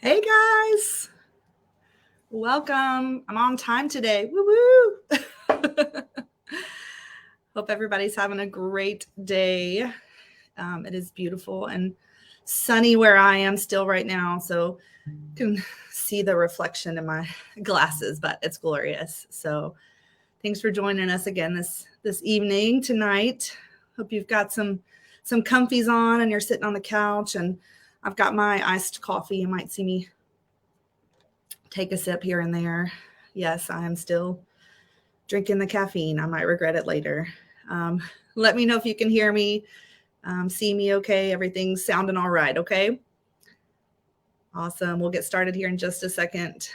Hey guys, welcome. I'm on time today. Woo woo. Hope everybody's having a great day. It is beautiful and sunny where I am still right now, so you can see the reflection in my glasses, but it's glorious. So thanks for joining us again this evening tonight. Hope you've got some comfies on and you're sitting on the couch, and I've got my iced coffee. You might see me take a sip here and there. Yes, I am still drinking the caffeine. I might regret it later. Let me know if you can hear me, see me okay. Everything's sounding all right, okay? Awesome. We'll get started here in just a second.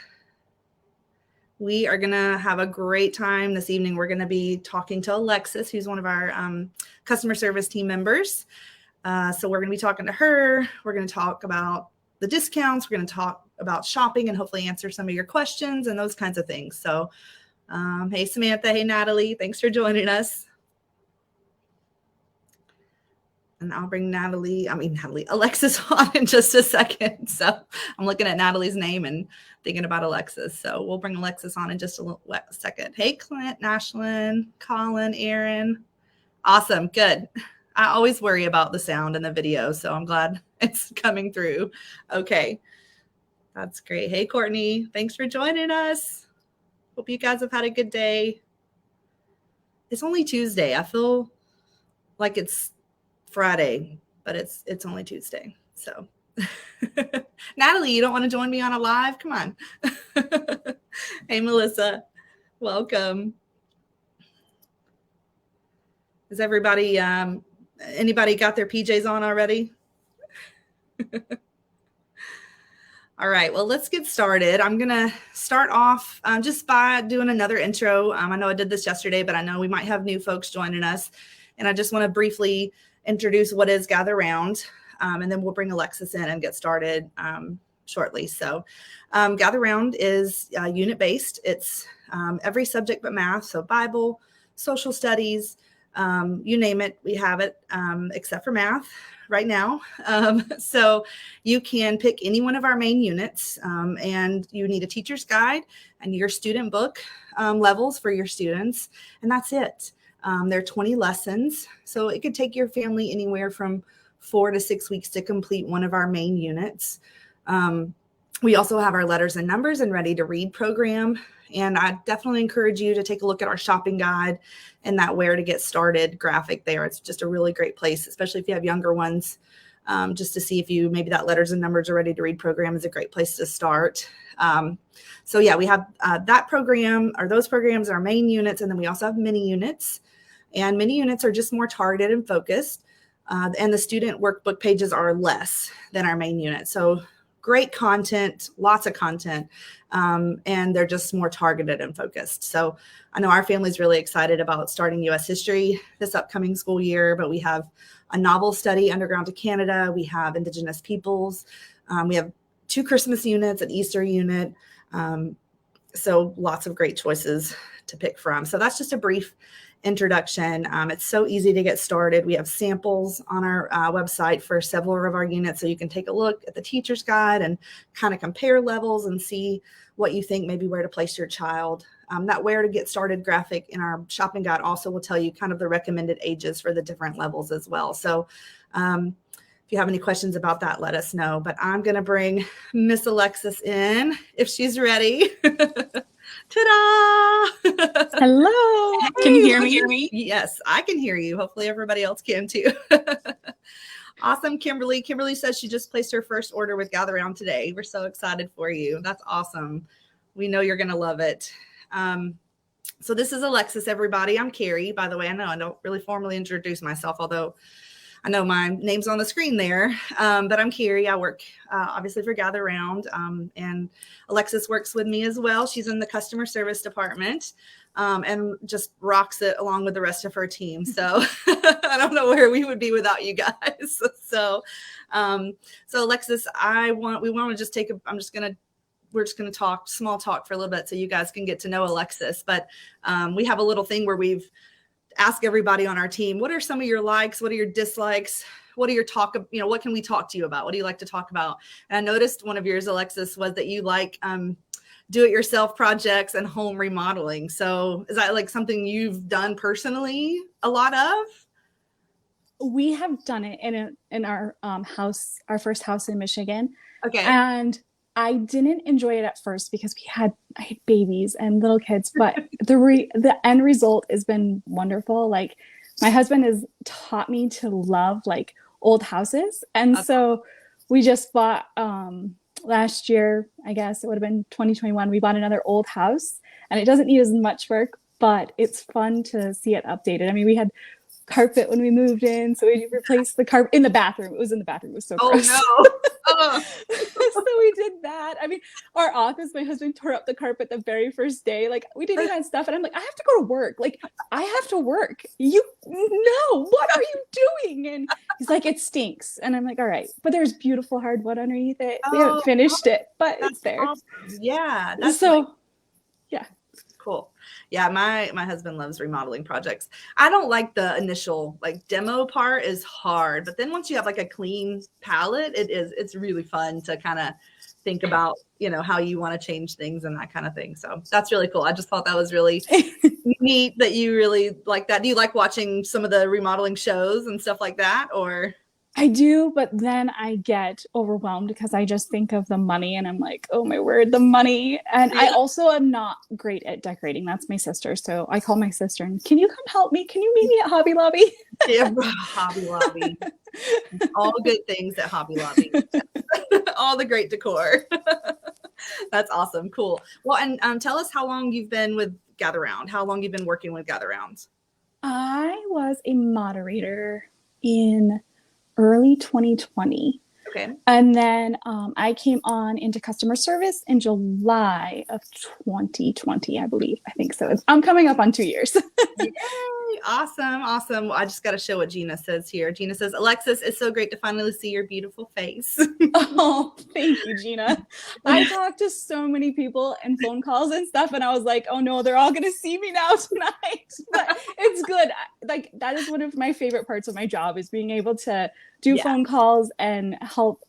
We are going to have a great time this evening. We're going to be talking to Alexis, who's one of our customer service team members. So we're going to be talking to her. We're going to talk about the discounts. We're going to talk about shopping and hopefully answer some of your questions and those kinds of things. So, hey, Samantha. Hey, Natalie. Thanks for joining us. And I'll bring Alexis on in just a second. So I'm looking at Natalie's name and thinking about Alexis. So we'll bring Alexis on in just a second. Hey, Clint, Nashlyn, Colin, Aaron. Awesome. Good. I always worry about the sound in the video, so I'm glad it's coming through. Okay. That's great. Hey, Courtney. Thanks for joining us. Hope you guys have had a good day. It's only Tuesday. I feel like it's Friday, but it's only Tuesday. So Natalie, you don't want to join me on a live? Come on. Hey, Melissa. Welcome. Is everybody, anybody got their PJs on already? All right, well, let's get started. I'm going to start off just by doing another intro. I know I did this yesterday, but I know we might have new folks joining us. And I just want to briefly introduce what is Gather Round, and then we'll bring Alexis in and get started shortly. So Gather Round is unit-based. It's every subject but math, so Bible, social studies, you name it, we have it, except for math right now. So you can pick any one of our main units, and you need a teacher's guide and your student book levels for your students, and that's it. There are 20 lessons, so it could take your family anywhere from 4 to 6 weeks to complete one of our main units. We also have our letters and numbers and ready to read program. And I definitely encourage you to take a look at our shopping guide and that where to get started graphic there. It's just a really great place, especially if you have younger ones, just to see if you maybe that letters and numbers are ready to read program is a great place to start. So yeah, we have that program, or those programs are our main units. And then we also have mini units, and mini units are just more targeted and focused. And the student workbook pages are less than our main unit. So great content, lots of content, and they're just more targeted and focused. So I know our family's really excited about starting U.S. history this upcoming school year, but we have a novel study, Underground to Canada. We have Indigenous peoples. We have 2 Christmas units, an Easter unit. So lots of great choices to pick from. So that's just a brief introduction. It's so easy to get started. We have samples on our website for several of our units, so you can take a look at the teacher's guide and kind of compare levels and see what you think, maybe where to place your child. That where to get started graphic in our shopping guide also will tell you kind of the recommended ages for the different levels as well. So if you have any questions about that, let us know. But I'm going to bring Miss Alexis in if she's ready. Ta-da! Hello. Hey, can you hear me? Yes, I can hear you. Hopefully everybody else can too. Awesome, Kimberly. Kimberly says she just placed her first order with Gather Round today. We're so excited for you. That's awesome. We know you're going to love it. So this is Alexis, everybody. I'm Carrie, by the way. I know I don't really formally introduce myself, although I know my name's on the screen there, but I'm Carrie. I work obviously for Gather Round, and Alexis works with me as well. She's in the customer service department and just rocks it along with the rest of her team. So I don't know where we would be without you guys. So Alexis, we're just going to talk small talk for a little bit so you guys can get to know Alexis. But we have a little thing where we've ask everybody on our team, what are some of your likes? What are your dislikes? What are your what can we talk to you about? What do you like to talk about? And I noticed one of yours, Alexis, was that you like do-it-yourself projects and home remodeling. So is that like something you've done personally a lot of? We have done it in our house, our first house in Michigan. Okay. And I didn't enjoy it at first because I had babies and little kids, but the end result has been wonderful. Like my husband has taught me to love like old houses. And so we just bought last year, I guess it would have been 2021, we bought another old house, and it doesn't need as much work, but it's fun to see it updated. I mean, we had carpet when we moved in, so we replaced the carpet in the bathroom. It was in the bathroom. It was so gross. No. So we did that. I mean, our office, my husband tore up the carpet the very first day. Like we did that stuff, and I'm like, I have to go to work. Like I have to work. What are you doing? And he's like, it stinks. And I'm like, all right, but there's beautiful hardwood underneath it. They haven't finished it, but it's there. Awesome. Yeah. Yeah. Cool. Yeah, my husband loves remodeling projects. I don't like the initial like demo part is hard, but then once you have like a clean palette, it's really fun to kind of think about, how you want to change things and that kind of thing. So that's really cool. I just thought that was really neat that you really like that. Do you like watching some of the remodeling shows and stuff like that, or? I do, but then I get overwhelmed because I just think of the money and I'm like, oh my word, the money. And I also am not great at decorating. That's my sister. So I call my sister and, can you come help me? Can you meet me at Hobby Lobby? Yeah, Hobby Lobby. All good things at Hobby Lobby. All the great decor. That's awesome. Cool. Well, and tell us how long you've been with Gather Round, how long you've been working with Gather Round. I was a moderator in early 2020. Okay. And then I came on into customer service in July of 2020, I believe. I think so. I'm coming up on 2 years. Yay. Awesome. Well, I just got to show what Gina says here. Gina says, Alexis, it's so great to finally see your beautiful face. Oh, thank you, Gina. I talked to so many people and phone calls and stuff, and I was like, oh no, they're all going to see me now tonight. But it's good. Like, that is one of my favorite parts of my job, is being able to do phone calls and help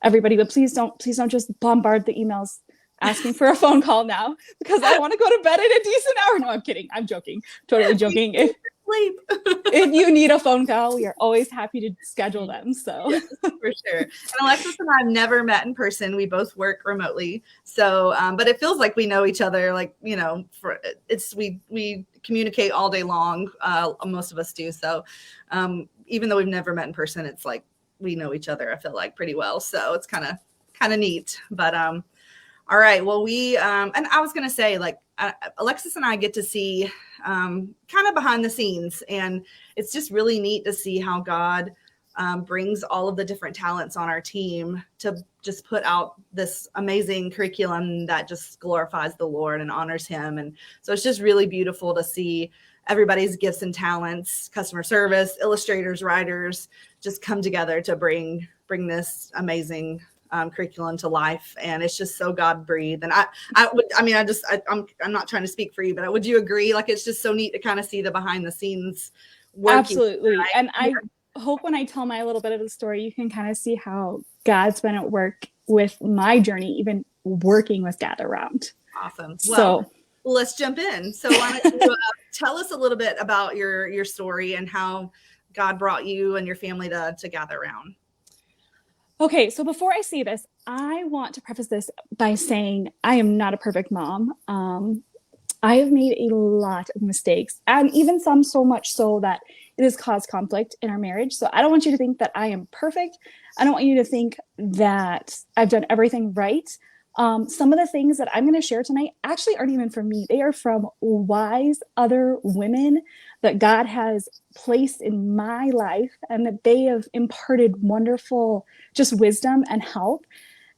everybody. But please don't just bombard the emails asking for a phone call now, because I want to go to bed at a decent hour. No, I'm kidding. I'm joking. Totally joking. If you need a phone call, we are always happy to schedule them. So yes, for sure. And Alexis and I have never met in person. We both work remotely. So, but it feels like we know each other. Like, we communicate all day long. Most of us do. So, even though we've never met in person, it's like we know each other, I feel like, pretty well. So it's kind of neat. But all right. Well, and I was going to say, like, Alexis and I get to see kind of behind the scenes, and it's just really neat to see how God brings all of the different talents on our team to just put out this amazing curriculum that just glorifies the Lord and honors him. And so it's just really beautiful to see everybody's gifts and talents, customer service, illustrators, writers, just come together to bring this amazing curriculum to life. And it's just so God breathed. And I'm not trying to speak for you, but would you agree? Like, it's just so neat to kind of see the behind the scenes working. Absolutely. Right? And I hope when I tell my little bit of the story, you can kind of see how God's been at work with my journey, even working with Gather Round. Awesome. Well, let's jump in. So why don't you tell us a little bit about your story and how God brought you and your family to Gather Round. Okay, so before I say this, I want to preface this by saying I am not a perfect mom. I have made a lot of mistakes, and even some so much so that it has caused conflict in our marriage. So I don't want you to think that I am perfect. I don't want you to think that I've done everything right. Some of the things that I'm going to share tonight actually aren't even from me. They are from wise other women that God has placed in my life, and that they have imparted wonderful just wisdom and help.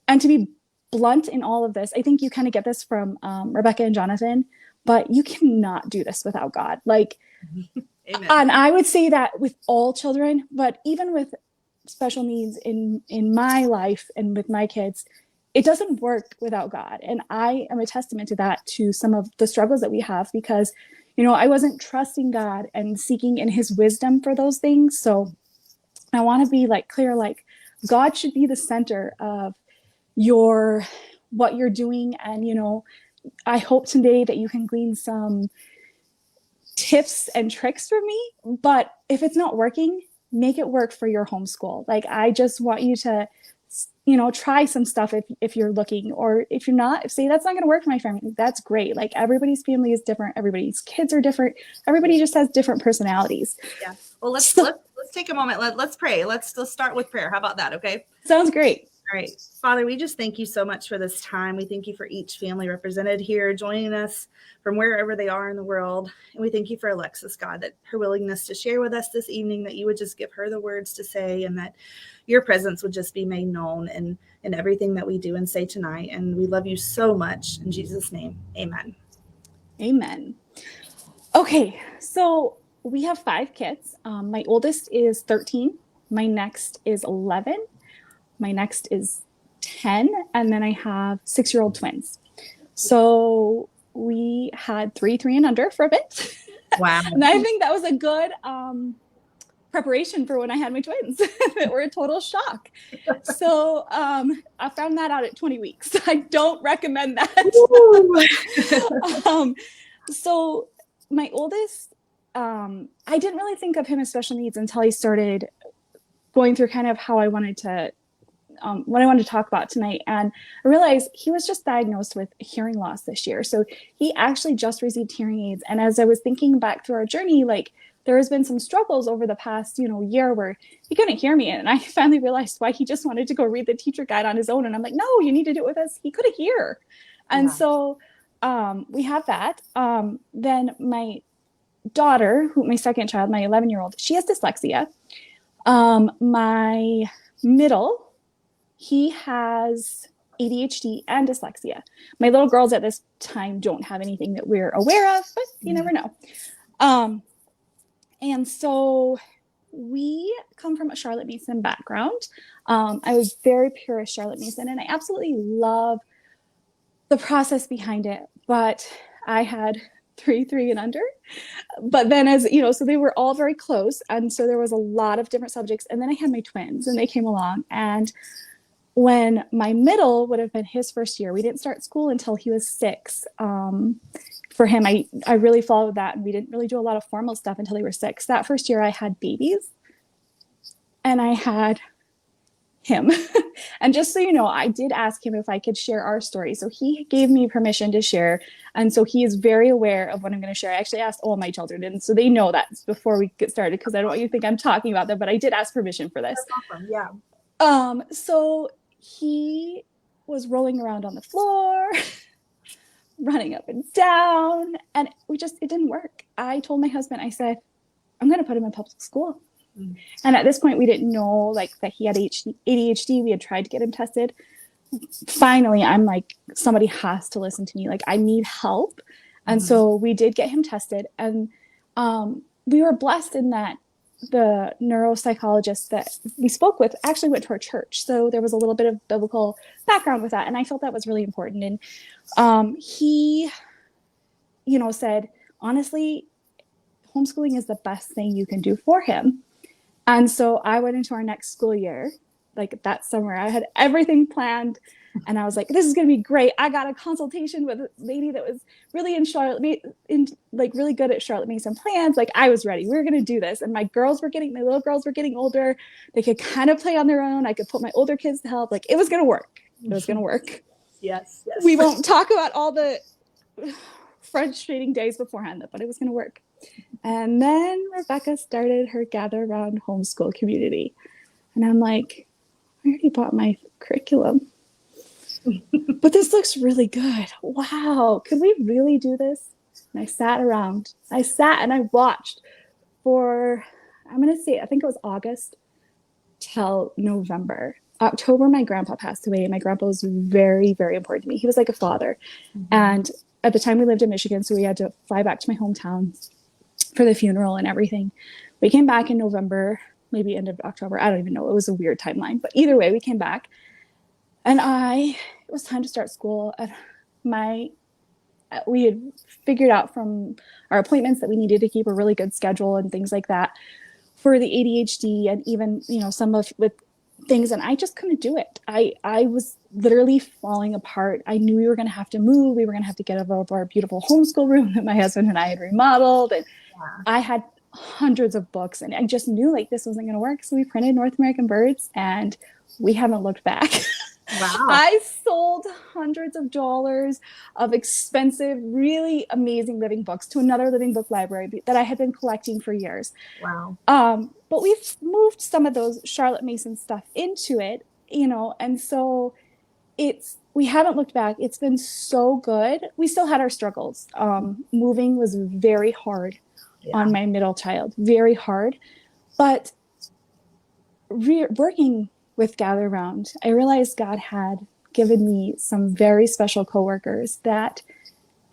And to be blunt in all of this, I think you kind of get this from Rebecca and Jonathan, but you cannot do this without God. Like, Amen. And I would say that with all children, but even with special needs in my life and with my kids, it doesn't work without God. And I am a testament to that, to some of the struggles that we have, because I wasn't trusting God and seeking in his wisdom for those things. So I want to be like clear, like God should be the center of what you're doing. And, I hope today that you can glean some tips and tricks from me, but if it's not working, make it work for your homeschool. Like, I just want you to, try some stuff if you're looking, or if you're not, if say that's not going to work for my family, that's great. Like, everybody's family is different. Everybody's kids are different. Everybody just has different personalities. Yeah. Well, let's take a moment. Let's pray. Let's start with prayer. How about that? Okay. Sounds great. All right. Father, we just thank you so much for this time. We thank you for each family represented here, joining us from wherever they are in the world. And we thank you for Alexis, God, that her willingness to share with us this evening, that you would just give her the words to say, and that your presence would just be made known in everything that we do and say tonight. And we love you so much. In Jesus' name, amen. Amen. Okay. So we have 5 kids. My oldest is 13. My next is 11. My next is 10, and then I have 6-year-old twins. So we had 3 and under for a bit. Wow. And I think that was a good preparation for when I had my twins that were a total shock. So I found that out at 20 weeks. I don't recommend that. So my oldest, I didn't really think of him as special needs until I started going through kind of how I wanted to what I wanted to talk about tonight. And I realized he was just diagnosed with hearing loss this year. So he actually just received hearing aids. And as I was thinking back through our journey, like, there has been some struggles over the past, year where he couldn't hear me. And I finally realized why he just wanted to go read the teacher guide on his own. And I'm like, no, you need to do it with us. He couldn't hear. And so we have that. Then my daughter, my second child, my 11-year-old, she has dyslexia. My middle, he has ADHD and dyslexia. My little girls at this time don't have anything that we're aware of, but you never know. And so we come from a Charlotte Mason background. I was very purist Charlotte Mason, and I absolutely love the process behind it. But I had 3 and under. But then, as so they were all very close, and so there was a lot of different subjects. And then I had my twins, and they came along. And when my middle would have been his first year, we didn't start school until he was 6. For him, I really followed that, and we didn't really do a lot of formal stuff until they were 6. That first year I had babies, and I had him. And just so you know, I did ask him if I could share our story. So he gave me permission to share. And so he is very aware of what I'm going to share. I actually asked all my children, and so they know that before we get started, because I don't want you to think I'm talking about them, but I did ask permission for this. That's awesome. Yeah. So he was rolling around on the floor, running up and down, and it didn't work. I told my husband, I said, I'm going to put him in public school. And at this point, we didn't know that he had ADHD. We had tried to get him tested. Finally, I'm like, somebody has to listen to me. Like, I need help. And so we did get him tested. And we were blessed in that the neuropsychologist that we spoke with actually went to our church. So there was a little bit of biblical background with that. And I felt that was really important. And he, said, honestly, homeschooling is the best thing you can do for him. And so I went into our next school year, like that summer. I had everything planned, and I was like, this is going to be great. I got a consultation with a lady that was really really good at Charlotte Mason plans. Like, I was ready. We were going to do this. And my little girls were getting older. They could kind of play on their own. I could put my older kids to help. Like, it was going to work. It was going to work. Yes. We won't talk about all the frustrating days beforehand, but it was going to work. And then Rebecca started her Gather Around homeschool community. And I'm like, I already bought my curriculum, but this looks really good. Wow. Could we really do this? And I sat and I watched for, I'm going to say, I think it was August till November. October, my grandpa passed away. My grandpa was very, very important to me. He was like a father. And at the time we lived in Michigan, so we had to fly back to my hometown for the funeral and everything. We came back in November, maybe end of October. I don't even know. It was a weird timeline. But either way, we came back. And it was time to start school. And my we had figured out from our appointments that we needed to keep a really good schedule and things like that for the ADHD, and even, some of with things, and I just couldn't do it. I was literally falling apart. I knew we were going to have to move. We were going to have to get out of our beautiful homeschool room that my husband and I had remodeled, and I had hundreds of books, and I just knew like this wasn't going to work. So we printed North American Birds, and we haven't looked back. Wow. I sold hundreds of dollars of expensive, really amazing living books to another living book library that I had been collecting for years. Wow. But we've moved some of those Charlotte Mason stuff into it, and so we haven't looked back. It's been so good. We still had our struggles. Moving was very hard on my middle child, very hard. But working with Gather Round, I realized God had given me some very special coworkers that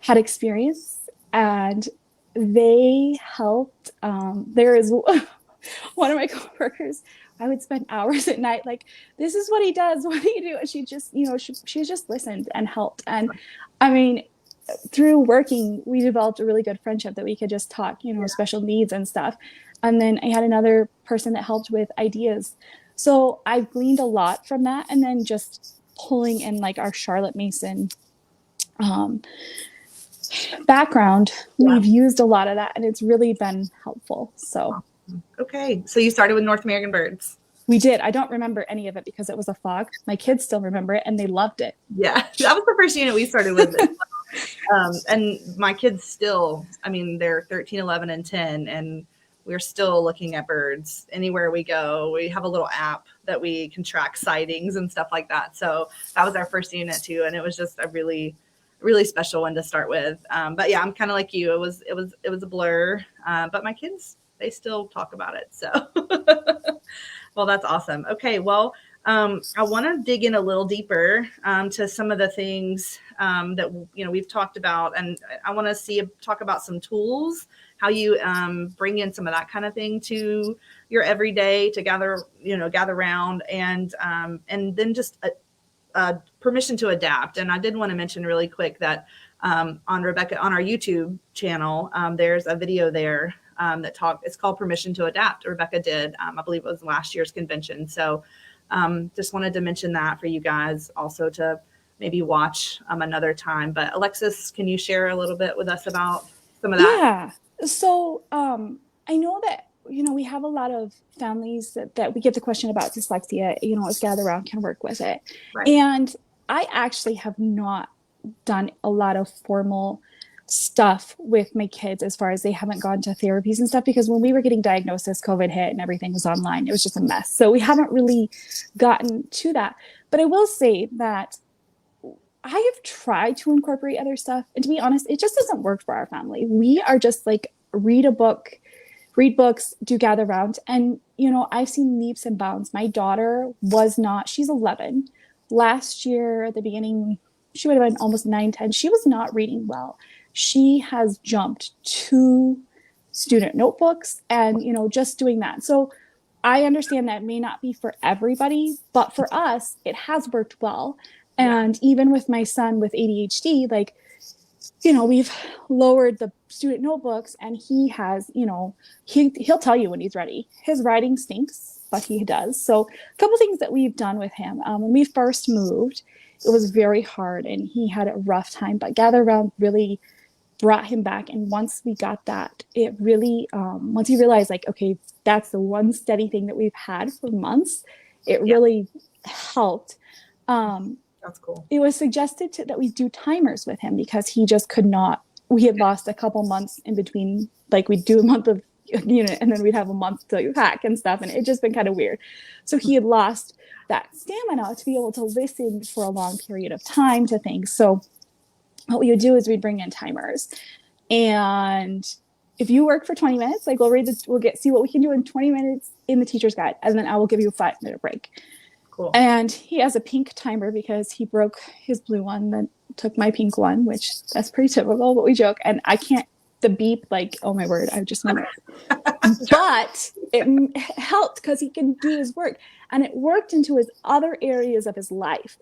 had experience, and they helped. There is one of my coworkers, I would spend hours at night like, this is what he does, what do you do? And she just, she just listened and helped. And I mean, through working, we developed a really good friendship that we could just talk, special needs and stuff. And then I had another person that helped with ideas. So I gleaned a lot from that. And then just pulling in like our Charlotte Mason background, we've used a lot of that, and it's really been helpful. So. Okay. So you started with North American Birds. We did. I don't remember any of it because it was a fog. My kids still remember it, and they loved it. Yeah. That was the first unit we started with. And my kids still, they're 13, 11, and 10, and we're still looking at birds anywhere we go. We have a little app that we can track sightings and stuff like that. So that was our first unit too. And it was just a really, really special one to start with. But yeah, I'm kind of like you. It was a blur. But my kids, they still talk about it. So, well, that's awesome. Okay. Well, I want to dig in a little deeper to some of the things that, we've talked about, and I want to talk about some tools, how you bring in some of that kind of thing to your everyday to gather around, and then just permission to adapt. And I did want to mention really quick that on our YouTube channel, there's a video there it's called Permission to Adapt. Rebecca did, I believe it was last year's convention. So just wanted to mention that for you guys also to maybe watch another time. But Alexis, can you share a little bit with us about some of that? Yeah. So I know that, we have a lot of families that we get the question about dyslexia, if Gather Round can work with it. Right. And I actually have not done a lot of formal stuff with my kids as far as they haven't gone to therapies and stuff, because when we were getting diagnosis, COVID hit and everything was online. It was just a mess. So we haven't really gotten to that. But I will say that I have tried to incorporate other stuff. And to be honest, it just doesn't work for our family. We are just like, read books, do Gather Round. And, I've seen leaps and bounds. My daughter she's 11. Last year at the beginning, she would have been almost 9, 10. She was not reading well. She has jumped to student notebooks and, just doing that. So I understand that may not be for everybody, but for us, it has worked well. And even with my son with ADHD, like, we've lowered the student notebooks, and he has, he'll tell you when he's ready. His writing stinks, but he does. So a couple things that we've done with him. When we first moved, it was very hard and he had a rough time, but Gather Round really brought him back. And once we got that, it really, once he realized like, okay, that's the one steady thing that we've had for months, it really helped. That's cool. It was suggested that we do timers with him because he just could not. We had lost a couple months in between, like we'd do a month of unit and then we'd have a month to pack and stuff, and it just been kind of weird. So he had lost that stamina to be able to listen for a long period of time to things. So what we would do is we'd bring in timers, and if you work for 20 minutes, like we'll see what we can do in 20 minutes in the teacher's guide, and then I will give you a 5-minute break. Cool. And he has a pink timer because he broke his blue one, then took my pink one, which that's pretty typical, but we joke. And I can't, the beep, like, oh my word, I just remember. But it helped because he can do his work, and it worked into his other areas of his life.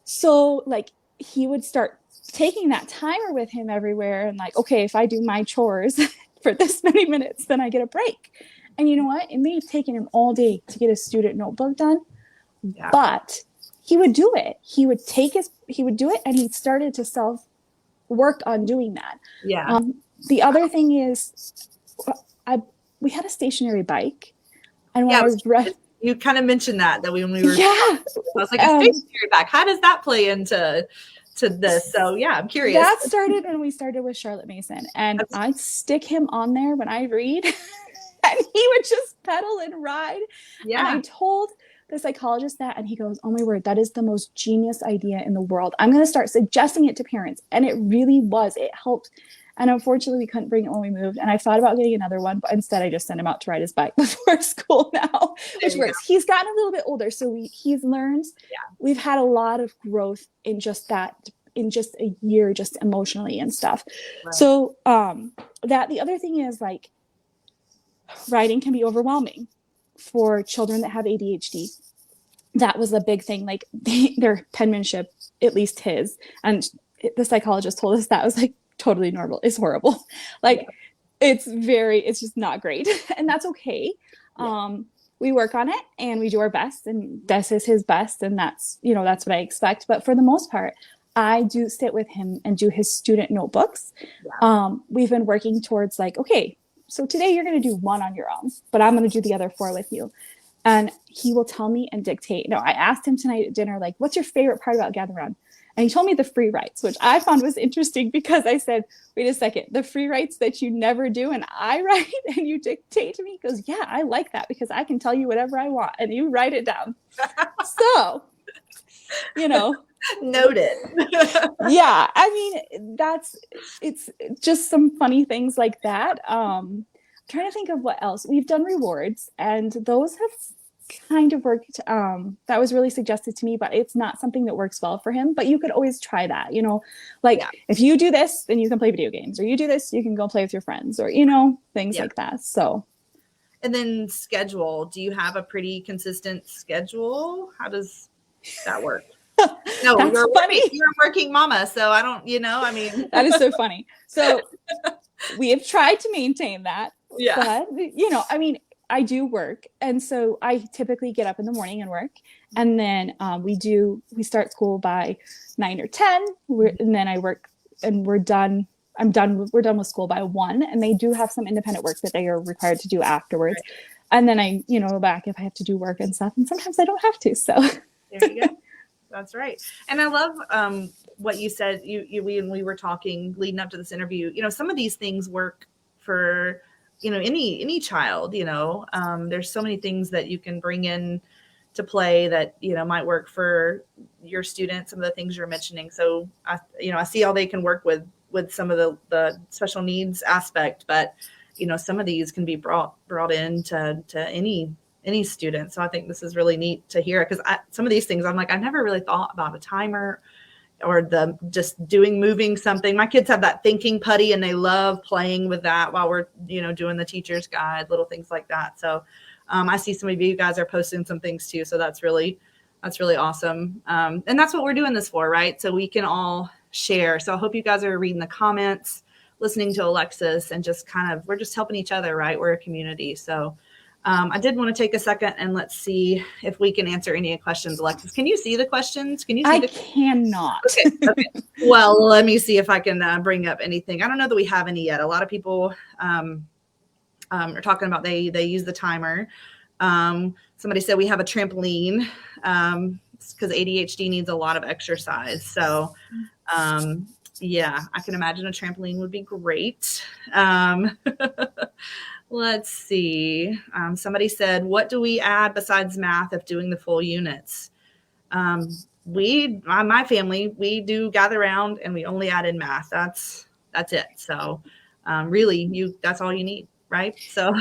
So like he would start taking that timer with him everywhere and like, okay, if I do my chores for this many minutes, then I get a break. And you know what? It may have taken him all day to get his student notebook done, Yeah. but he would do it. He would do it, and he started to self work on doing that. Yeah. The other thing is, we had a stationary bike, and when you kind of mentioned that when we were, I was like, a stationary bike. How does that play into this? So yeah, I'm curious. That started when we started with Charlotte Mason, and I'd stick him on there when I read, and he would just pedal and ride. Yeah. And I told the psychologist that, and he goes, "Oh my word, that is the most genius idea in the world. I'm going to start suggesting it to parents." And it really was. It helped. And unfortunately, we couldn't bring it when we moved. And I thought about getting another one, but instead I just sent him out to ride his bike before school now, which works. Go. He's gotten a little bit older, so he's learned. Yeah. We've had a lot of growth in just that, in just a year, just emotionally and stuff. Right. So the other thing is, like, riding can be overwhelming for children that have ADHD. That was a big thing. Like, their penmanship, at least his, and the psychologist told us that was like totally normal. It's horrible. Like, it's just not great. And that's okay. Yeah. We work on it and we do our best, and this is his best. And that's what I expect. But for the most part, I do sit with him and do his student notebooks. Yeah. We've been working towards, like, okay, so today you're going to do one on your own, but I'm going to do the other 4 with you. And he will tell me and dictate. No, I asked him tonight at dinner, like, what's your favorite part about Gather Round? And he told me the free writes, which I found was interesting, because I said, wait a second, the free writes that you never do and I write and you dictate to me? He goes, yeah, I like that, because I can tell you whatever I want and you write it down. So, noted. Yeah, I mean, it's just some funny things like that. Trying to think of what else. We've done rewards, and those have kind of worked. That was really suggested to me, but it's not something that works well for him. But you could always try that, if you do this, then you can play video games, or you do this, you can go play with your friends, or things like that. So, and then schedule. Do you have a pretty consistent schedule? How does that work? No, you're a working mama, so I don't. That is so funny. So we have tried to maintain that. Yeah. But, I do work. And so I typically get up in the morning and work. And then we start school by 9 or 10. And then I work, and we're done with school by 1. And they do have some independent work that they are required to do afterwards. Right. And then I, go back if I have to do work and stuff. And sometimes I don't have to. So there you go. That's right. And I love what you said, when we were talking leading up to this interview, some of these things work for, any child, there's so many things that you can bring in to play that, might work for your students, some of the things you're mentioning. So I see how they can work with some of the special needs aspect, but, some of these can be brought in to any student. So I think this is really neat to hear, because some of these things I'm like, I never really thought about a timer or just moving something. My kids have that thinking putty and they love playing with that while we're, doing the teacher's guide, little things like that. So I see some of you guys are posting some things too. So that's really awesome. And that's what we're doing this for, right? So we can all share. So I hope you guys are reading the comments, listening to Alexis, and just we're just helping each other, right? We're a community. So I did want to take a second and let's see if we can answer any questions. Alexis, can you see the questions? Can you see I cannot. Okay. Well, let me see if I can bring up anything. I don't know that we have any yet. A lot of people are talking about they use the timer. Somebody said we have a trampoline because ADHD needs a lot of exercise. So yeah, I can imagine a trampoline would be great. Let's see. Somebody said, what do we add besides math if doing the full units? My family, we do gather around and we only add in math. That's it. So really, that's all you need, right? So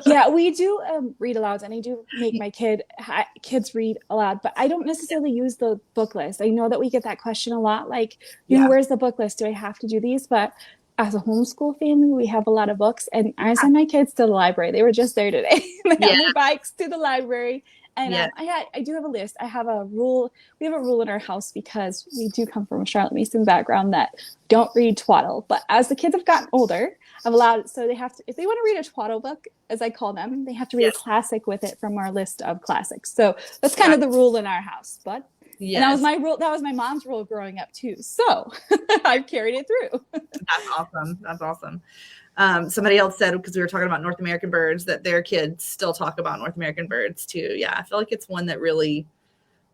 yeah, we do read alouds, and I do make my kids read aloud, but I don't necessarily use the book list. I know that we get that question a lot, like, where's the book list? Do I have to do these? But as a homeschool family, we have a lot of books, and I send my kids to the library. They were just there today. They have their bikes to the library, And Yeah. I do have a list. I have a rule. We have a rule in our house because we do come from a Charlotte Mason background that don't read twaddle. But as the kids have gotten older, I've allowed, so they have to, if they want to read a twaddle book, as I call them, they have to read a classic with it from our list of classics. So that's kind of the rule in our house. But and that was my rule. That was my mom's rule growing up too. So I've carried it through. That's awesome. That's awesome. Somebody else said, because we were talking about North American birds, that their kids still talk about North American birds too. Yeah, I feel like it's one that really,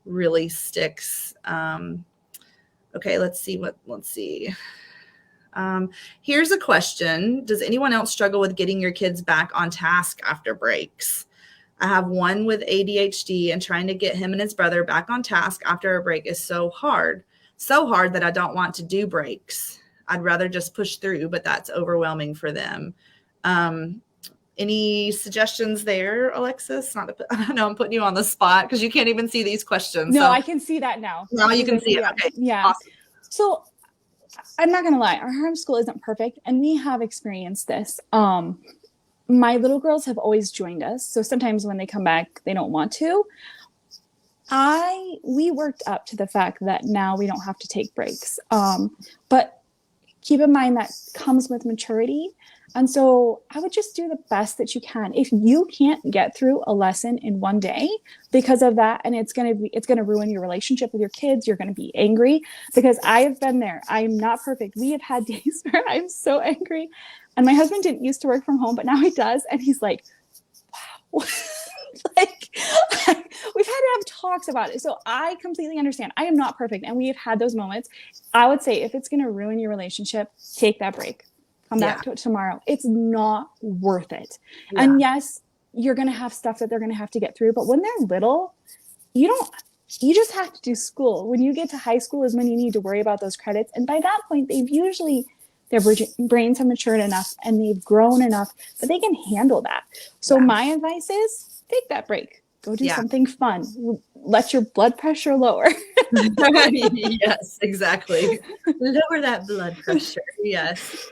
really sticks. Okay, let's see. Here's a question. Does anyone else struggle with getting your kids back on task after breaks? I have one with ADHD, and trying to get him and his brother back on task after a break is so hard that I don't want to do breaks. I'd rather just push through, but that's overwhelming for them. Any suggestions there, Alexis? I know I'm putting you on the spot because you can't even see these questions. No, so. I can see that now. Now you can see it. Okay. Yeah. Awesome. So I'm not going to lie. Our homeschool isn't perfect, and we have experienced this. My little girls have always joined us. So sometimes when they come back, they don't want to. We worked up to the fact that now we don't have to take breaks. But keep in mind that comes with maturity. And so I would just do the best that you can. If you can't get through a lesson in one day because of that, and it's going to ruin your relationship with your kids, you're going to be angry, because I have been there. I am not perfect. We have had days where I'm so angry, and my husband didn't used to work from home, but now he does. And he's like, wow, like we've had to have talks about it. So I completely understand. I am not perfect. And we have had those moments. I would say if it's going to ruin your relationship, take that break. Come back to it tomorrow. It's not worth it. Yeah. And yes, you're going to have stuff that they're going to have to get through. But when they're little, you just have to do school. When you get to high school is when you need to worry about those credits. And by that point, their brains have matured enough and they've grown enough that they can handle that. So my advice is take that break. Go do something fun. Let your blood pressure lower. Yes, exactly. Lower that blood pressure. Yes.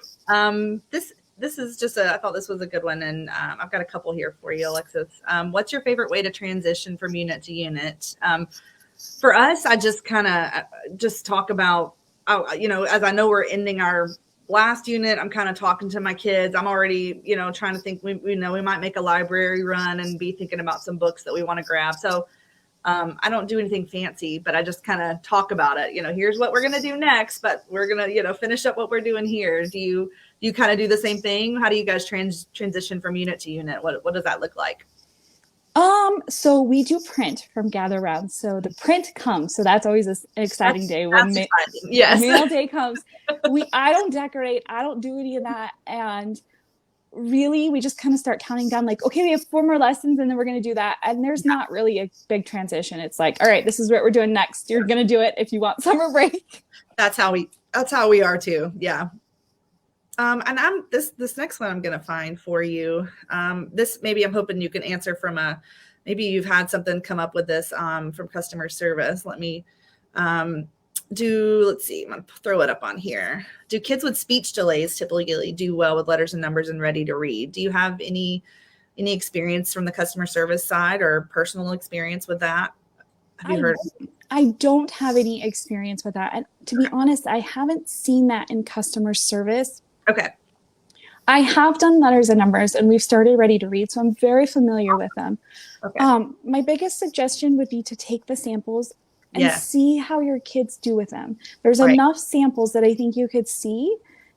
This is just I thought this was a good one, and I've got a couple here for you, Alexis. What's your favorite way to transition from unit to unit? For us, I just kind of just talk about, as I know we're ending our last unit, I'm kind of talking to my kids. I'm already, trying to think, we might make a library run and be thinking about some books that we want to grab. So I don't do anything fancy, but I just kind of talk about it. Here's what we're going to do next, but we're going to, finish up what we're doing here. Do you kind of do the same thing? How do you guys transition from unit to unit? What does that look like? So we do print from Gather Round. So the print comes. So that's always an exciting day when mail day comes. I don't decorate. I don't do any of that. And really, we just kind of start counting down like, okay, we have 4 more lessons and then we're going to do that. And there's not really a big transition. It's like, all right, this is what we're doing next. You're going to do it if you want summer break. That's how we are too. Yeah. And this next one I'm going to find for you. This maybe I'm hoping you can answer from maybe you've had something come up with this from customer service. Let me let's see, I'm going to throw it up on here. Do kids with speech delays typically do well with letters and numbers and ready to read? Do you have any experience from the customer service side or personal experience with that? Have you heard? I don't have any experience with that. And to be honest, I haven't seen that in customer service. Okay. I have done letters and numbers, and we've started ready to read, so I'm very familiar with them. Okay. My biggest suggestion would be to take the samples and see how your kids do with them. There's enough samples that I think you could see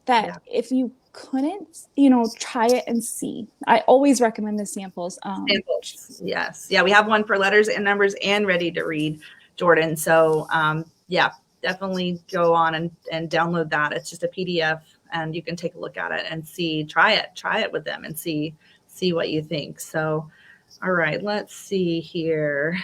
that if you couldn't, try it and see. I always recommend the samples. Samples, yes. Yeah, we have one for letters and numbers and ready to read, Jordan. So, definitely go on and download that. It's just a PDF. And you can take a look at it and try it with them and see what you think. So, all right, let's see here.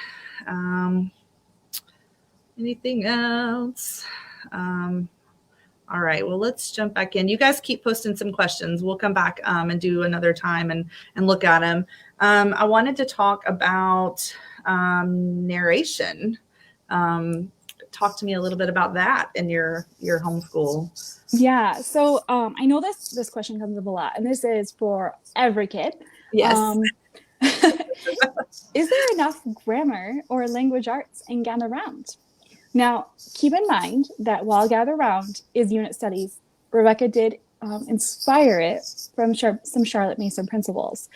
Anything else? All right, well, let's jump back in. You guys keep posting some questions. We'll come back and do another time and look at them. I wanted to talk about narration. Talk to me a little bit about that in your homeschool. Yeah. So I know this question comes up a lot, and this is for every kid. Yes. Is there enough grammar or language arts in Gather Round? Now, keep in mind that while Gather Round is unit studies, Rebecca did inspire it from some Charlotte Mason principles.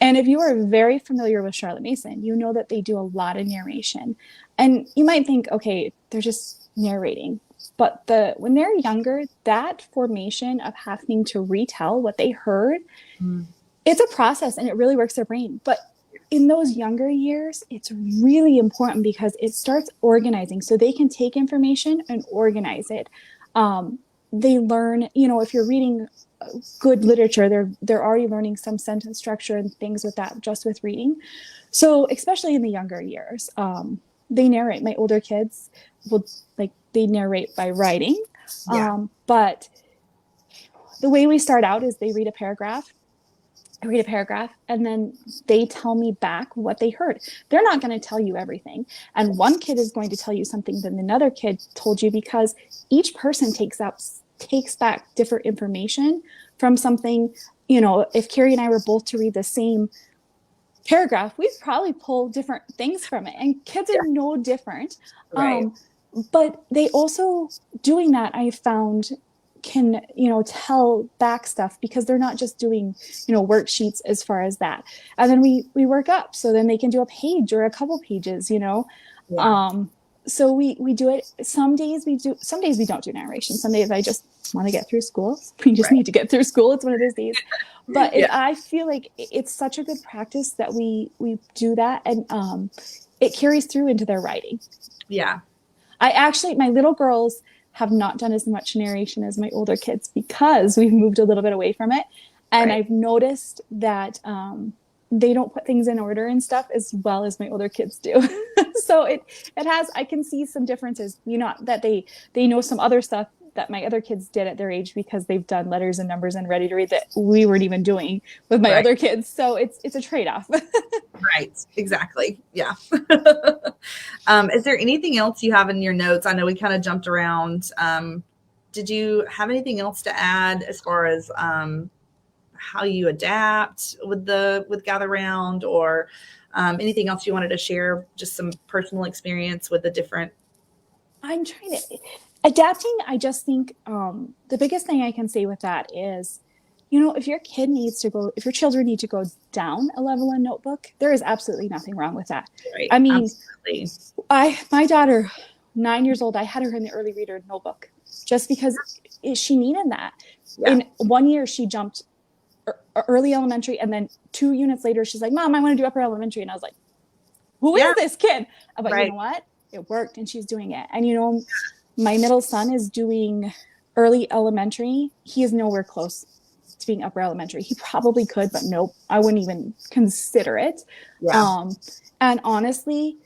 And if you are very familiar with Charlotte Mason, you know that they do a lot of narration. And you might think, okay, they're just narrating. But when they're younger, that formation of having to retell what they heard, it's a process and it really works their brain. But in those younger years, it's really important because it starts organizing. So they can take information and organize it. They learn, if you're reading good literature, they're already learning some sentence structure and things with that, just with reading. So especially in the younger years, they narrate. My older kids they narrate by writing. Yeah. But the way we start out is they read a paragraph. I read a paragraph and then they tell me back what they heard. They're not going to tell you everything. And one kid is going to tell you something that another kid told you, because each person takes back different information from something. If Carrie and I were both to read the same paragraph, we'd probably pull different things from it. And kids are no different. Right. But they also, doing that, I found, can tell back stuff, because they're not just doing worksheets as far as that. And then we work up, so then they can do a page or a couple pages. Yeah. So we do it. Some days we don't do narration. Some days I just want to get through school. We just need to get through school. It's one of those days. But I feel like it's such a good practice that we do that, and it carries through into their writing. Yeah. My little girls have not done as much narration as my older kids, because we've moved a little bit away from it. And I've noticed that they don't put things in order and stuff as well as my older kids do. So I can see some differences, that they know some other stuff that my other kids did at their age, because they've done letters and numbers and ready to read that we weren't even doing with my other kids. So it's a trade-off. Right. Exactly. Yeah. Is there anything else you have in your notes? I know we kind of jumped around. Did you have anything else to add as far as how you adapt with Gather Round, or anything else you wanted to share? Just some personal experience with the different. I'm trying to adapting. I just think the biggest thing I can say with that is, if your children need to go down a level in notebook, there is absolutely nothing wrong with that. Right. I mean, absolutely. My daughter, 9 years old, I had her in the early reader notebook just because she needed that. Yeah. In 1 year, she jumped early elementary, and then 2 units later, she's like, "Mom, I want to do upper elementary." And I was like, "Who is this kid?" But you know what? It worked, and she's doing it. And my middle son is doing early elementary. He is nowhere close to being upper elementary. He probably could, but nope, I wouldn't even consider it. Yeah. And honestly,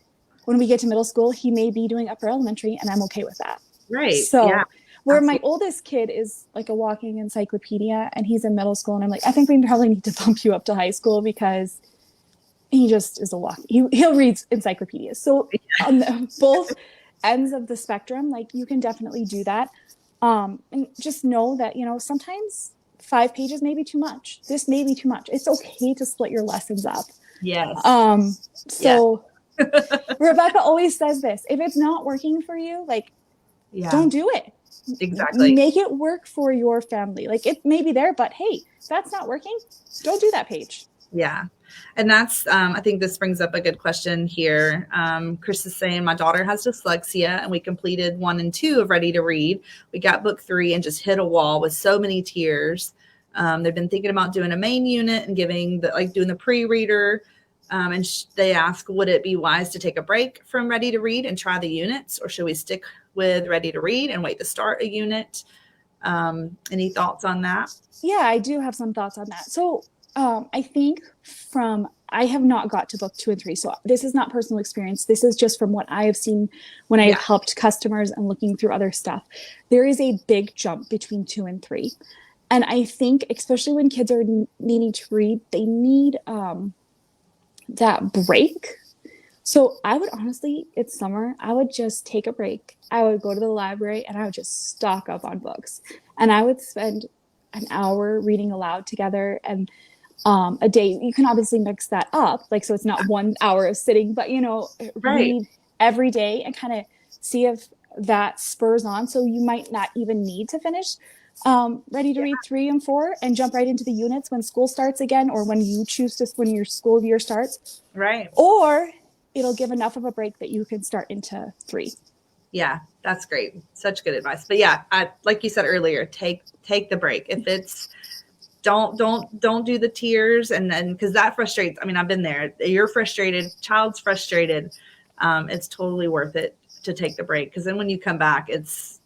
when we get to middle school, he may be doing upper elementary, and I'm okay with that. Right. So where my oldest kid is like a walking encyclopedia, and he's in middle school, and I'm like, I think we probably need to bump you up to high school, because he just is a he'll read encyclopedias. So on both ends of the spectrum, like, you can definitely do that. And just know that, sometimes 5 pages may be too much. This may be too much. It's okay to split your lessons up. Yes. Rebecca always says this: if it's not working for you, don't do it. Exactly. Make it work for your family. Like, it may be there, but hey, if that's not working, don't do that page. Yeah. And that's, I think this brings up a good question here. Chris is saying, my daughter has dyslexia, and we completed 1 and 2 of Ready to Read. We got book 3 and just hit a wall with so many tears. They've been thinking about doing a main unit and doing the pre-reader. And they ask, would it be wise to take a break from Ready to Read and try the units, or should we stick with Ready to Read and wait to start a unit? Any thoughts on that? Yeah, I do have some thoughts on that. So I think I have not got to book 2 and 3. So this is not personal experience. This is just from what I have seen when I have helped customers and looking through other stuff. There is a big jump between 2 and 3. And I think, especially when kids are needing to read, they need that break. So I would honestly, it's summer, I would just take a break. I would go to the library and I would just stock up on books. And I would spend an hour reading aloud together. And a day. You can obviously mix that up, like, so it's not 1 hour of sitting, but, Right. read every day and kind of see if that spurs on. So you might not even need to finish ready to read 3 and 4 and jump right into the units when school starts again, or when you choose to, when your school year starts. Right. Or it'll give enough of a break that you can start into 3. Yeah, that's great. Such good advice. But yeah, like you said earlier, take the break. If it's don't do the tears, and then, because that frustrates. I mean, I've been there. You're frustrated, child's frustrated. It's totally worth it to take the break, because then when you come back, it's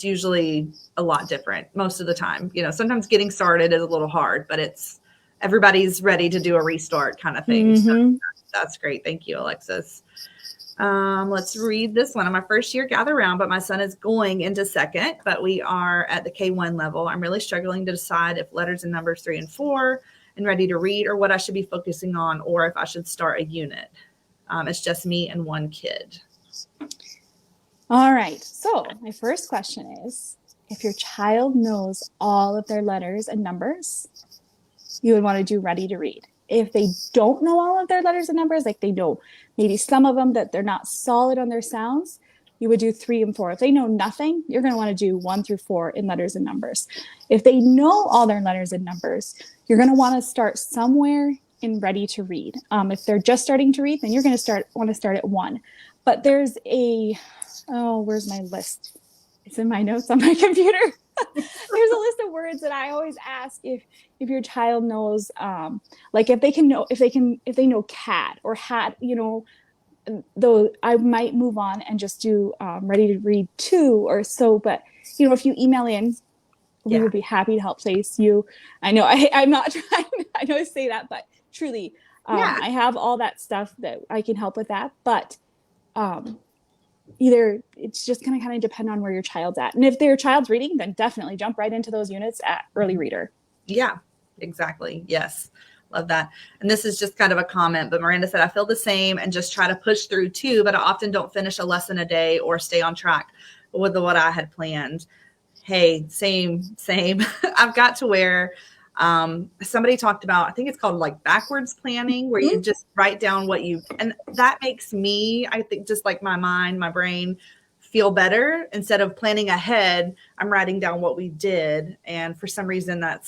usually a lot different most of the time. Sometimes getting started is a little hard, but everybody's ready to do a restart kind of thing. Mm-hmm. So that's great. Thank you, Alexis. Let's read this one. I'm my first year gather round, but my son is going into second, but we are at the K1 level. I'm really struggling to decide if letters and numbers 3 and 4 and ready to read, or what I should be focusing on, or if I should start a unit. It's just me and one kid. All right. So my first question is, if your child knows all of their letters and numbers, you would want to do ready to read. If they don't know all of their letters and numbers, like they know maybe some of them, that they're not solid on their sounds, you would do 3 and 4. If they know nothing, you're going to want to do 1 through 4 in letters and numbers. If they know all their letters and numbers, you're going to want to start somewhere in ready to read. If they're just starting to read, then you're going to want to start at 1. But there's where's my list? It's in my notes on my computer. There's a list of words that I always ask if your child knows, like if they know cat or hat, though I might move on and just do ready to read 2 or so. But if you email in, we would be happy to help place you. I know I'm not trying, I know I say that, but truly, I have all that stuff that I can help with that. But either it's just going to kind of depend on where your child's at. And if their child's reading, then definitely jump right into those units at early reader. Yeah, exactly. Yes. Love that. And this is just kind of a comment, but Miranda said, I feel the same and just try to push through too, but I often don't finish a lesson a day or stay on track with what I had planned. Hey, same. I've got to where somebody talked about, I think it's called like backwards planning, where you just write down and that makes me, I think, just like my brain feel better. Instead of planning ahead, I'm writing down what we did. And for some reason I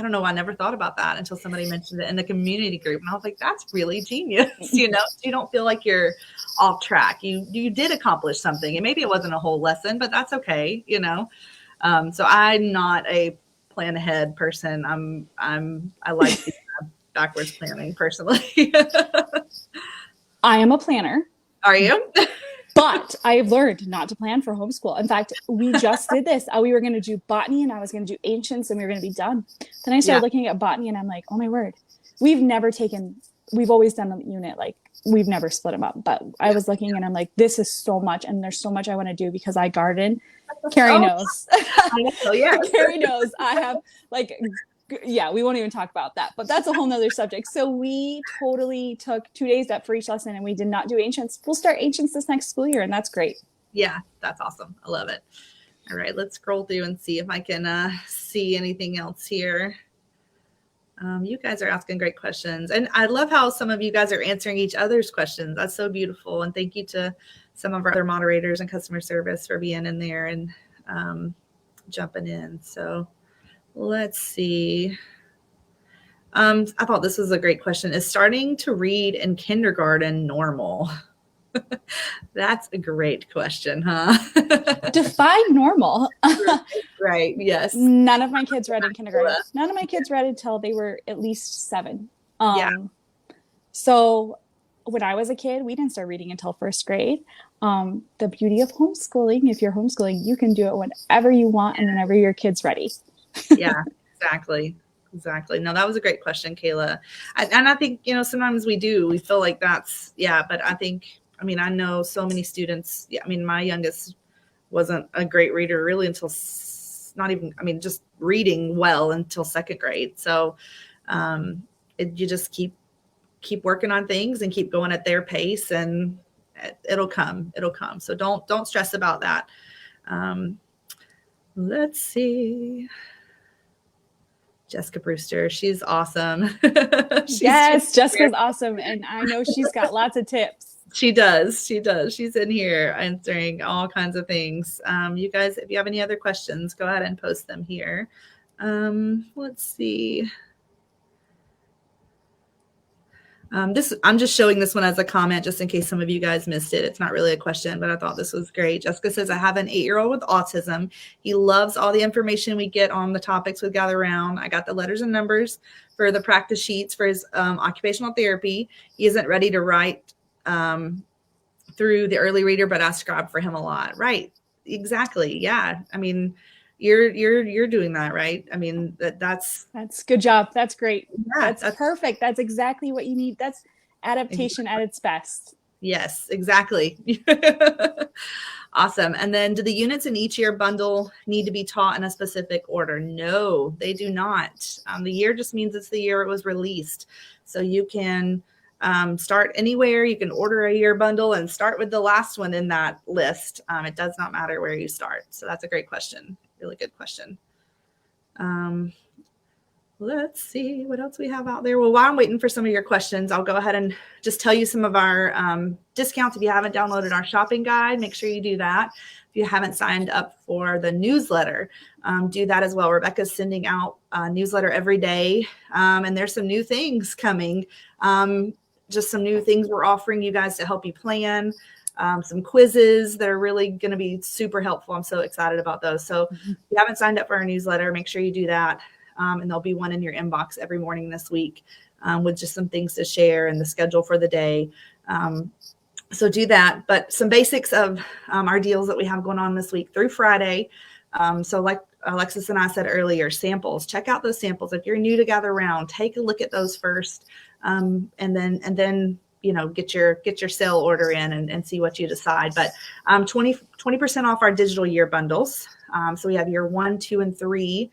don't know, I never thought about that until somebody mentioned it in the community group. And I was like, that's really genius. You don't feel like you're off track. You did accomplish something, and maybe it wasn't a whole lesson, but that's okay. So I'm not a plan ahead person. I like the backwards planning personally. I am a planner. Are you? But I've learned not to plan for homeschool. In fact, we just did this. We were going to do botany, and I was going to do ancients, and we were going to be done. Then I started looking at botany, and I'm like, oh my word. We've always done a unit. Like, we've never split them up. But I was looking, and I'm like, this is so much, and there's so much I want to do because I garden. Carrie knows. Carrie knows. I have we won't even talk about that, but that's a whole nother subject. So we totally took 2 days up for each lesson, and we did not do ancients. We'll start ancients this next school year, and that's great. Yeah, that's awesome. I love it. All right, let's scroll through and see if I can see anything else here. You guys are asking great questions, and I love how some of you guys are answering each other's questions. That's so beautiful. And thank you to some of our other moderators and customer service for being in there and jumping in. So let's see. I thought this was a great question. Is starting to read in kindergarten normal? That's a great question, huh? Define normal. Right. Yes. None of my kids read in kindergarten. None of my kids read until they were at least 7. So when I was a kid, we didn't start reading until 1st grade. The beauty of homeschooling, if you're homeschooling, you can do it whenever you want and whenever your kid's ready. Yeah, exactly. No, that was a great question, Kayla. And I think, sometimes we feel like that's, but I know so many students. Yeah. My youngest wasn't a great reader really until just reading well until 2nd grade. So you just keep working on things and keep going at their pace, and it'll come. So don't stress about that. Let's see. Jessica Brewster. She's awesome. Yes, Jessica's awesome. And I know she's got lots of tips. She does. She does. She's in here answering all kinds of things. You guys, if you have any other questions, go ahead and post them here. Let's see. I'm just showing this one as a comment just in case some of you guys missed it. It's not really a question, but I thought this was great. Jessica says, I have an 8-year-old with autism. He loves all the information we get on the topics with Gather Round. I got the letters and numbers for the practice sheets for his occupational therapy. He isn't ready to write through the early reader, but I scribe for him a lot. Right. Exactly. Yeah. I mean, you're doing that, right? I mean, that's good job. That's great. Yeah, that's perfect. That's exactly what you need. That's adaptation at its best. Yes, exactly. Awesome. And then do the units in each year bundle need to be taught in a specific order? No, they do not. The year just means it's the year it was released. So you can start anywhere. You can order a year bundle and start with the last one in that list. It does not matter where you start. So that's a great question. Really good question. Let's see what else we have out there. Well, while I'm waiting for some of your questions, I'll go ahead and just tell you some of our discounts. If you haven't downloaded our shopping guide, make sure you do that. If you haven't signed up for the newsletter, do that as well. Rebecca's sending out a newsletter every day, and there's some new things coming. Just some new things we're offering you guys to help you plan. Some quizzes that are really going to be super helpful. I'm so excited about those. So if you haven't signed up for our newsletter, make sure you do that. And there'll be one in your inbox every morning this week with just some things to share and the schedule for the day. So do that. But some basics of our deals that we have going on this week through Friday. So like Alexis and I said earlier, samples, check out those samples. If you're new to Gather Round, take a look at those first. And then you know, get your sale order in and see what you decide. But 20% off our digital year bundles. So we have year 1, 2, and 3.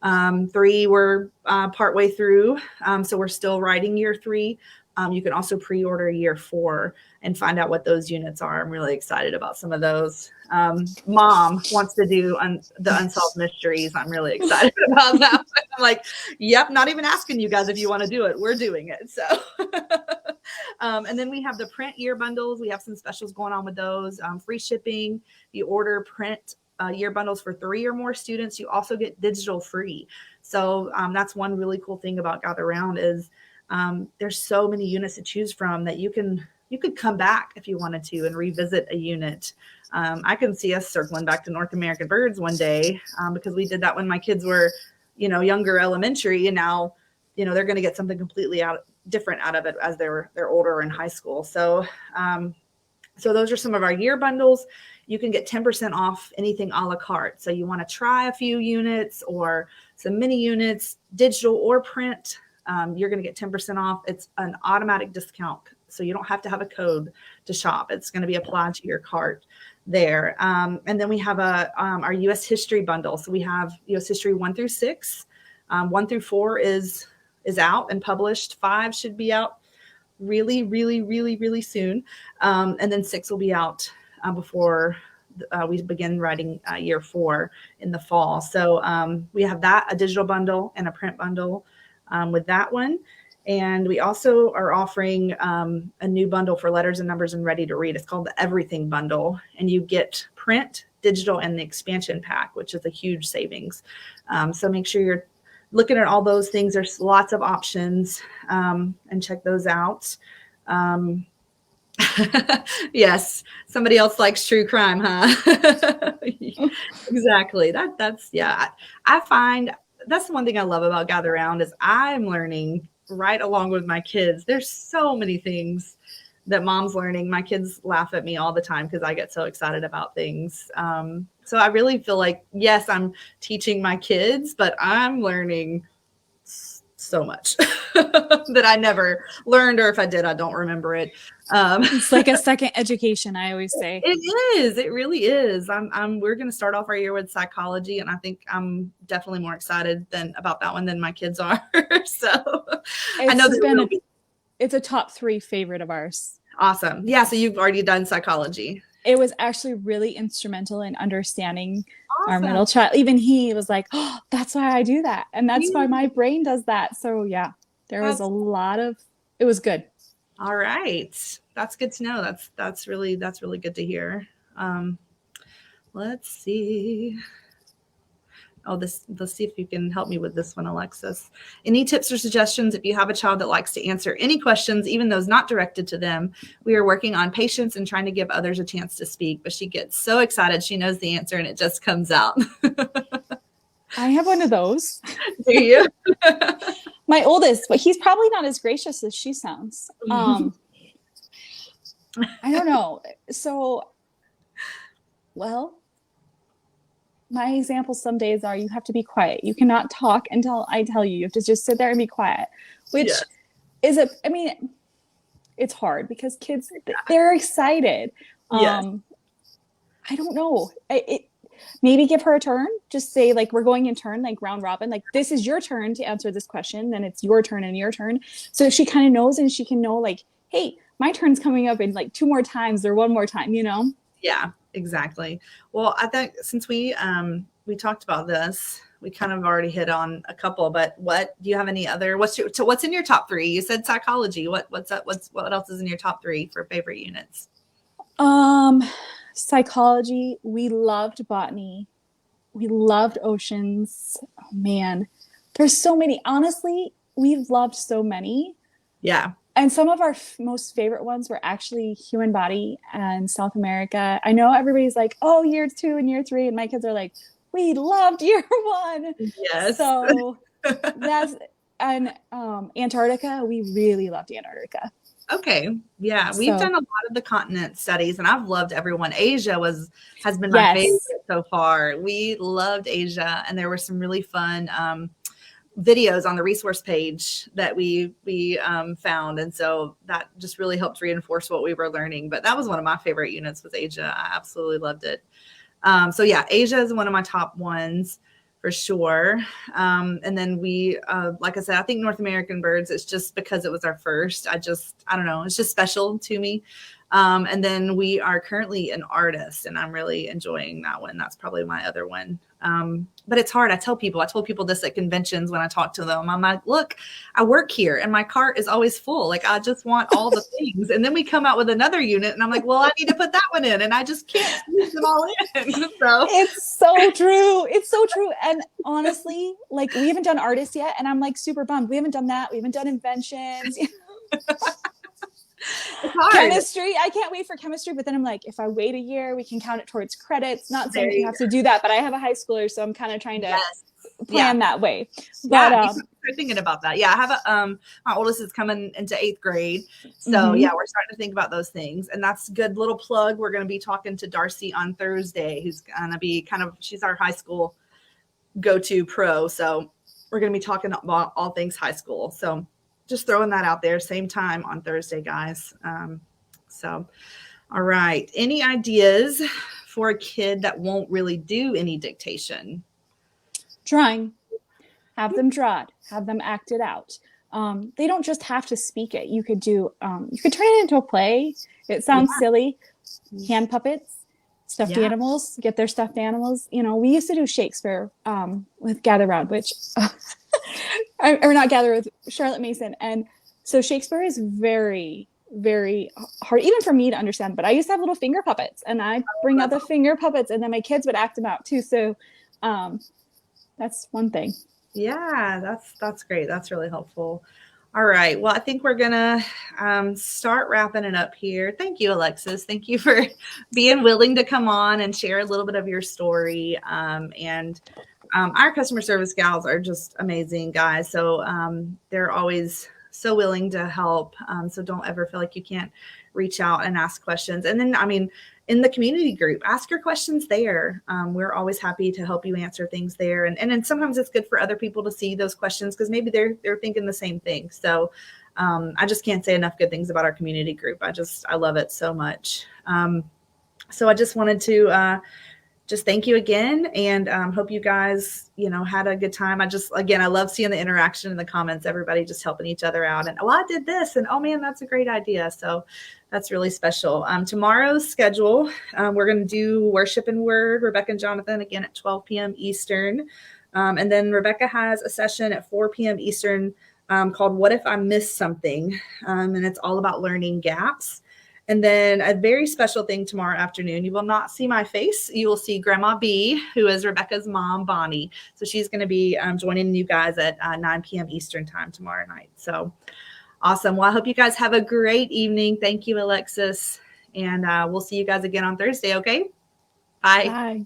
3 we're partway through. So we're still writing year 3. You can also pre-order year 4 and find out what those units are. I'm really excited about some of those. Mom wants to do the Unsolved Mysteries. I'm really excited about that. I'm like, yep, not even asking you guys if you want to do it. We're doing it. So, and then we have the print year bundles. We have some specials going on with those. Free shipping. You order print year bundles for 3 or more students. You also get digital free. So that's one really cool thing about Gather Round is there's so many units to choose from that you could come back if you wanted to and revisit a unit. I can see us circling back to North American Birds one day because we did that when my kids were, younger elementary, and now, they're going to get something completely different out of it as they're older in high school. So, so those are some of our year bundles. You can get 10% off anything a la carte. So you want to try a few units or some mini units, digital or print. You're going to get 10% off. It's an automatic discount. So you don't have to have a code to shop. It's going to be applied to your cart there. And then we have our U.S. history bundle. So we have U.S. history 1 through 6. 1 through 4 is out and published. 5 should be out really, really, really, really soon. And then 6 will be out before we begin writing year 4 in the fall. So we have that, a digital bundle and a print bundle with that one. And we also are offering a new bundle for letters and numbers and ready to read. It's called the Everything Bundle. And you get print, digital, and the expansion pack, which is a huge savings. So make sure you're looking at all those things. There's lots of options and check those out. Yes, somebody else likes true crime, huh? Exactly. That's yeah. I find that's the one thing I love about Gather Round is I'm learning right along with my kids. There's so many things that mom's learning. My kids laugh at me all the time because I get so excited about things. So I really feel like, yes, I'm teaching my kids, but I'm learning so much that I never learned, or if I did, I don't remember it. It's like a second education, I always say. It is. It really is. We're going to start off our year with psychology, and I think I'm definitely more excited about that one than my kids are. So I know it's a top 3 favorite of ours. Awesome. Yeah. So you've already done psychology. it was actually really instrumental in understanding our Awesome. middle child. Even he was like, oh, that's why I do that. And that's why my brain does that. So yeah, there was a lot of, it was good. All right. That's good to know. That's really good to hear. Let's see. Oh, let's see if you can help me with this one, Alexis. Any tips or suggestions if you have a child that likes to answer any questions, even those not directed to them? We are working on patience and trying to give others a chance to speak, but she gets so excited she knows the answer and it just comes out. I have one of those. Do you? My oldest, but he's probably not as gracious as she sounds. I don't know. So, well, my examples some days are you have to be quiet. You cannot talk until I tell you. You have to just sit there and be quiet, which is I mean, it's hard because kids, they're excited. Yes. I don't know. Maybe give her a turn. Just say, like, we're going in turn, like round robin. Like, this is your turn to answer this question. Then it's your turn and your turn. So she kind of knows, and she can know, like, hey, my turn's coming up in like 2 more times or 1 more time, you know? Yeah, exactly. Well, I think since we talked about this, we kind of already hit on a couple, but what do you have any other, what's in your top 3? You said psychology. What else is in your top 3 for favorite units? Psychology. We loved botany. We loved oceans. Oh man, there's so many. Honestly, we've loved so many. Yeah. And some of our most favorite ones were actually human body and South America. I know everybody's like, oh, year 2 and year 3. And my kids are like, we loved year 1. Yes. So that's, and Antarctica, we really loved Antarctica. Okay. Yeah. We've done a lot of the continent studies and I've loved everyone. Asia has been my favorite so far. We loved Asia and there were some really fun videos on the resource page that we found. And so that just really helped reinforce what we were learning. But that was one of my favorite units was Asia. I absolutely loved it. So yeah, Asia is one of my top ones for sure. And then we, like I said, I think North American birds, it's just because it was our first. I don't know. It's just special to me. And then we are currently an artist and I'm really enjoying that one. That's probably my other one. But it's hard. I told people this at conventions when I talk to them. I'm like, look, I work here and my cart is always full. Like I just want all the things. And then we come out with another unit and I'm like, well, I need to put that one in and I just can't squeeze them all in. So it's so true. It's so true. And honestly, like we haven't done artists yet. And I'm like super bummed. We haven't done that. We haven't done inventions. Chemistry. I can't wait for chemistry, but then I'm like, if I wait a year, we can count it towards credits. Not saying you have to do that, but I have a high schooler, so I'm kind of trying to plan that way. But we're thinking about that. Yeah, I have my oldest is coming into 8th grade, so yeah, we're starting to think about those things, and that's a good little plug. We're going to be talking to Darcy on Thursday, who's going to be she's our high school go-to pro, so we're going to be talking about all things high school. So just throwing that out there, same time on Thursday, guys. So, all right. Any ideas for a kid that won't really do any dictation? Drawing. Have them draw it. Have them act it out. They don't just have to speak it. You could turn it into a play. It sounds silly. Hand puppets, stuffed animals, get their stuffed animals. You know, we used to do Shakespeare with Gather Round, which... or not Gather with Charlotte Mason. And so Shakespeare is very, very hard, even for me to understand. But I used to have little finger puppets and I bring out the finger puppets and then my kids would act them out too. So that's one thing. Yeah, that's great. That's really helpful. All right. Well, I think we're going to start wrapping it up here. Thank you, Alexis. Thank you for being willing to come on and share a little bit of your story. Our customer service gals are just amazing guys. So they're always so willing to help. So don't ever feel like you can't reach out and ask questions. And then, I mean, in the community group, ask your questions there. We're always happy to help you answer things there. And then sometimes it's good for other people to see those questions because maybe they're thinking the same thing. So I just can't say enough good things about our community group. I love it so much. So I just wanted to just thank you again, and hope you guys, had a good time. I love seeing the interaction in the comments, everybody just helping each other out, and I did this, and oh man, that's a great idea. So that's really special. Tomorrow's schedule, we're going to do Worship and Word, Rebecca and Jonathan, again at 12 p.m. Eastern. And then Rebecca has a session at 4 p.m. Eastern called What If I Missed Something? And it's all about learning gaps. And then a very special thing tomorrow afternoon, you will not see my face. You will see Grandma B, who is Rebecca's mom, Bonnie. So she's going to be joining you guys at 9 p.m. Eastern time tomorrow night. So awesome. Well, I hope you guys have a great evening. Thank you, Alexis. And we'll see you guys again on Thursday, okay? Bye. Bye.